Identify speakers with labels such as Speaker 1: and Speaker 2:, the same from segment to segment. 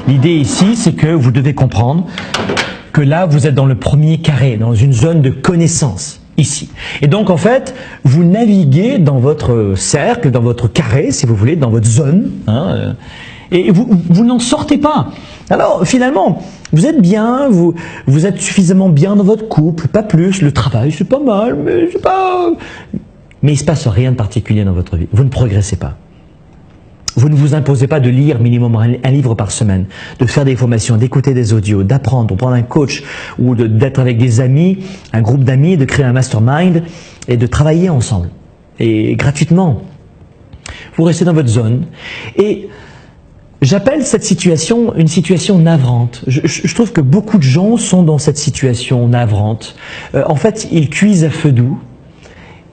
Speaker 1: L'idée ici, c'est que vous devez comprendre que là, vous êtes dans le premier carré, dans une zone de connaissance, ici. Et donc, en fait, vous naviguez dans votre cercle, dans votre carré, si vous voulez, dans votre zone, hein, et vous n'en sortez pas. Alors, finalement, vous êtes bien, vous êtes suffisamment bien dans votre couple, pas plus, le travail, c'est pas mal, mais c'est pas... Mais il ne se passe rien de particulier dans votre vie. Vous ne progressez pas. Vous ne vous imposez pas de lire minimum un livre par semaine, de faire des formations, d'écouter des audios, d'apprendre, de prendre un coach ou d'être avec des amis, un groupe d'amis, de créer un mastermind et de travailler ensemble. Et gratuitement. Vous restez dans votre zone. Et j'appelle cette situation une situation navrante. Je trouve que beaucoup de gens sont dans cette situation navrante. En fait, ils cuisent à feu doux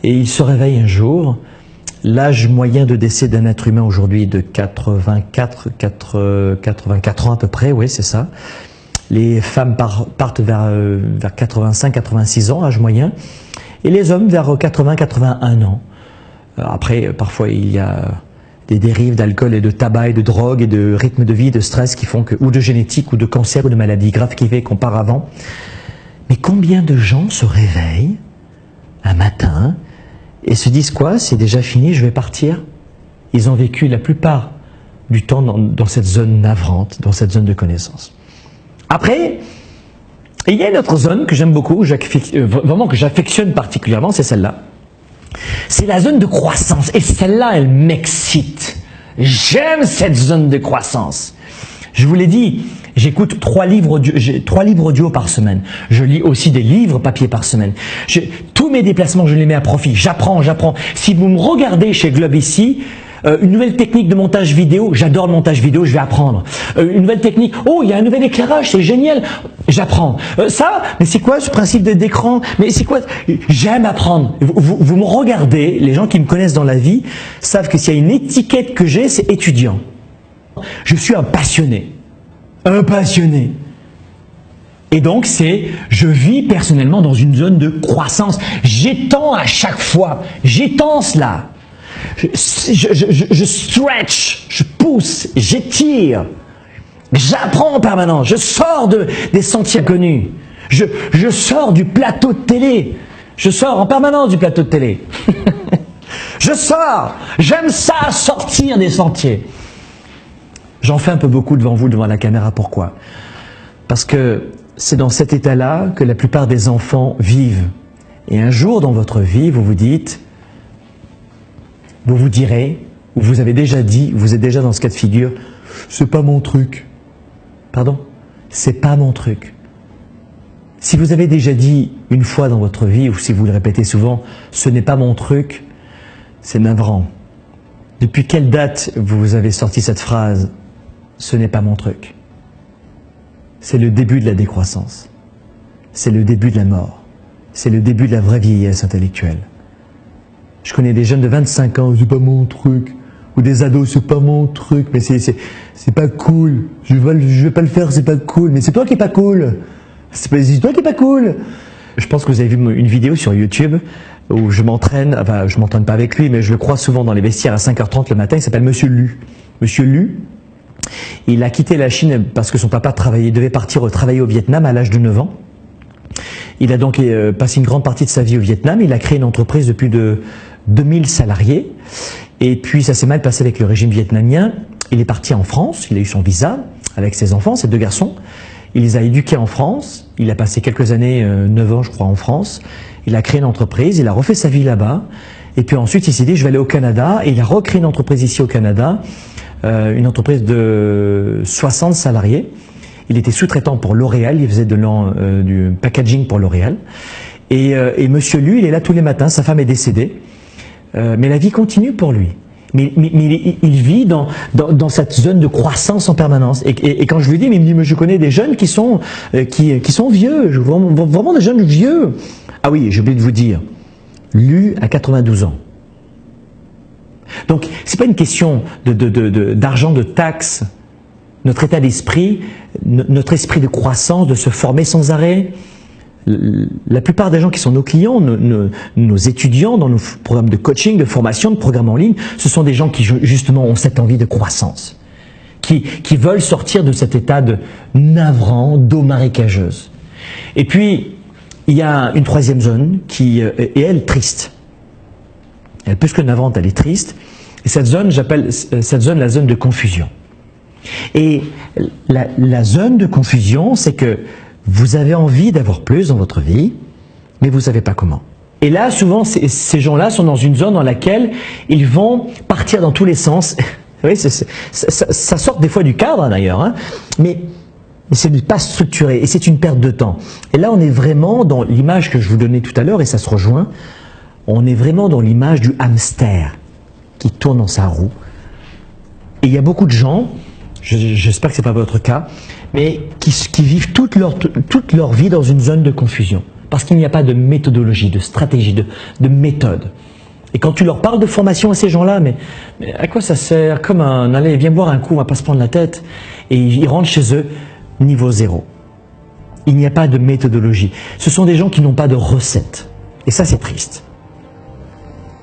Speaker 1: et ils se réveillent un jour. L'âge moyen de décès d'un être humain aujourd'hui est de 84 ans à peu près, oui c'est ça. Les femmes partent vers 85-86 ans, âge moyen, et les hommes vers 80-81 ans. Après, parfois il y a des dérives d'alcool et de tabac et de drogue et de rythme de vie, de stress qui font que, ou de génétique, ou de cancer, ou de maladies graves qui fait qu'on part avant. Mais combien de gens se réveillent un matin et se disent quoi, c'est déjà fini, je vais partir. Ils ont vécu la plupart du temps dans cette zone navrante, dans cette zone de connaissance. Après, il y a une autre zone que j'aime beaucoup, vraiment que j'affectionne particulièrement, c'est celle-là. C'est la zone de croissance. Et celle-là, elle m'excite. J'aime cette zone de croissance. Je vous l'ai dit, j'écoute 3 livres audio par semaine. Je lis aussi des livres papier par semaine. Tous mes déplacements, je les mets à profit. J'apprends. Si vous me regardez chez Globe ici, une nouvelle technique de montage vidéo, j'adore le montage vidéo, je vais apprendre. Une nouvelle technique, oh, il y a un nouvel éclairage, c'est génial, j'apprends. Ça, mais c'est quoi ce principe d'écran? Mais c'est quoi? J'aime apprendre. Vous me regardez, les gens qui me connaissent dans la vie savent que s'il y a une étiquette que j'ai, c'est étudiant. Je suis un passionné. Un passionné. Et donc, je vis personnellement dans une zone de croissance. J'étends à chaque fois. J'étends cela. Je stretch, je pousse, j'étire. J'apprends en permanence. Je sors des sentiers connus. Je sors du plateau de télé. Je sors en permanence du plateau de télé. Je sors. J'aime ça, sortir des sentiers. J'en fais un peu beaucoup devant vous, devant la caméra. Pourquoi? Parce que c'est dans cet état-là que la plupart des enfants vivent. Et un jour dans votre vie, vous vous dites, vous vous direz, ou vous avez déjà dit, vous êtes déjà dans ce cas de figure, c'est pas mon truc. Pardon? C'est pas mon truc. Si vous avez déjà dit une fois dans votre vie, ou si vous le répétez souvent, ce n'est pas mon truc, c'est navrant. Depuis quelle date vous avez sorti cette phrase? Ce n'est pas mon truc. C'est le début de la décroissance. C'est le début de la mort. C'est le début de la vraie vieillesse intellectuelle. Je connais des jeunes de 25 ans, c'est pas mon truc. Ou des ados, c'est pas mon truc, mais c'est pas cool. Je vais pas le faire, c'est pas cool. Mais c'est toi qui est pas cool. C'est toi qui est pas cool. Je pense que vous avez vu une vidéo sur YouTube où je m'entraîne, enfin je m'entraîne pas avec lui, mais je le croise souvent dans les vestiaires à 5h30 le matin, il s'appelle Monsieur Lu. Monsieur Lu, il a quitté la Chine parce que son papa devait partir travailler au Vietnam à l'âge de 9 ans. Il a donc passé une grande partie de sa vie au Vietnam, il a créé une entreprise de plus de 2000 salariés, et puis ça s'est mal passé avec le régime vietnamien. Il est parti en France, il a eu son visa avec ses enfants, ses 2 garçons. Il les a éduqués en France, il a passé quelques années, 9 ans je crois en France. Il a créé une entreprise, il a refait sa vie là-bas. Et puis ensuite il s'est dit je vais aller au Canada, et il a recréé une entreprise ici au Canada, une entreprise de 60 salariés. Il était sous-traitant pour L'Oréal, il faisait du packaging pour L'Oréal. Et Monsieur Lu, il est là tous les matins, sa femme est décédée. Mais la vie continue pour lui. Mais il vit dans cette zone de croissance en permanence. Et quand je lui dis, il me dit, mais je connais des jeunes qui sont vieux, vraiment des jeunes vieux. Ah oui, j'ai oublié de vous dire, Lu a 92 ans. Donc, c'est pas une question d'argent, de taxes. Notre état d'esprit, notre esprit de croissance, de se former sans arrêt. La plupart des gens qui sont nos clients, nos étudiants dans nos programmes de coaching, de formation, de programmes en ligne, ce sont des gens qui justement ont cette envie de croissance, qui veulent sortir de cet état de navrant, d'eau marécageuse. Et puis, il y a une troisième zone qui est, elle, triste. Elle, plus que navrante, elle est triste. Et cette zone, j'appelle cette zone la zone de confusion. Et la zone de confusion, c'est que vous avez envie d'avoir plus dans votre vie, mais vous ne savez pas comment. Et là, souvent, ces gens-là sont dans une zone dans laquelle ils vont partir dans tous les sens. Vous voyez, ça sort des fois du cadre d'ailleurs, hein, mais ce n'est pas structuré et c'est une perte de temps. Et là, on est vraiment dans l'image que je vous donnais tout à l'heure et ça se rejoint. On est vraiment dans l'image du hamster qui tourne dans sa roue. Et il y a beaucoup de gens, j'espère que ce n'est pas votre cas, mais qui vivent toute leur vie dans une zone de confusion. Parce qu'il n'y a pas de méthodologie, de stratégie, de méthode. Et quand tu leur parles de formation à ces gens-là, mais à quoi ça sert? Comme allez, viens boire un coup, on va pas se prendre la tête. Et ils rentrent chez eux, niveau 0. Il n'y a pas de méthodologie. Ce sont des gens qui n'ont pas de recette. Et ça, c'est triste.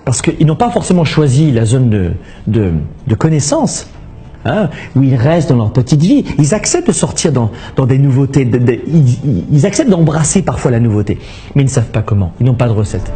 Speaker 1: Parce qu'ils n'ont pas forcément choisi la zone de connaissance, hein, où ils restent dans leur petite vie. Ils acceptent de sortir dans des nouveautés, ils acceptent d'embrasser parfois la nouveauté, mais ils ne savent pas comment, ils n'ont pas de recette.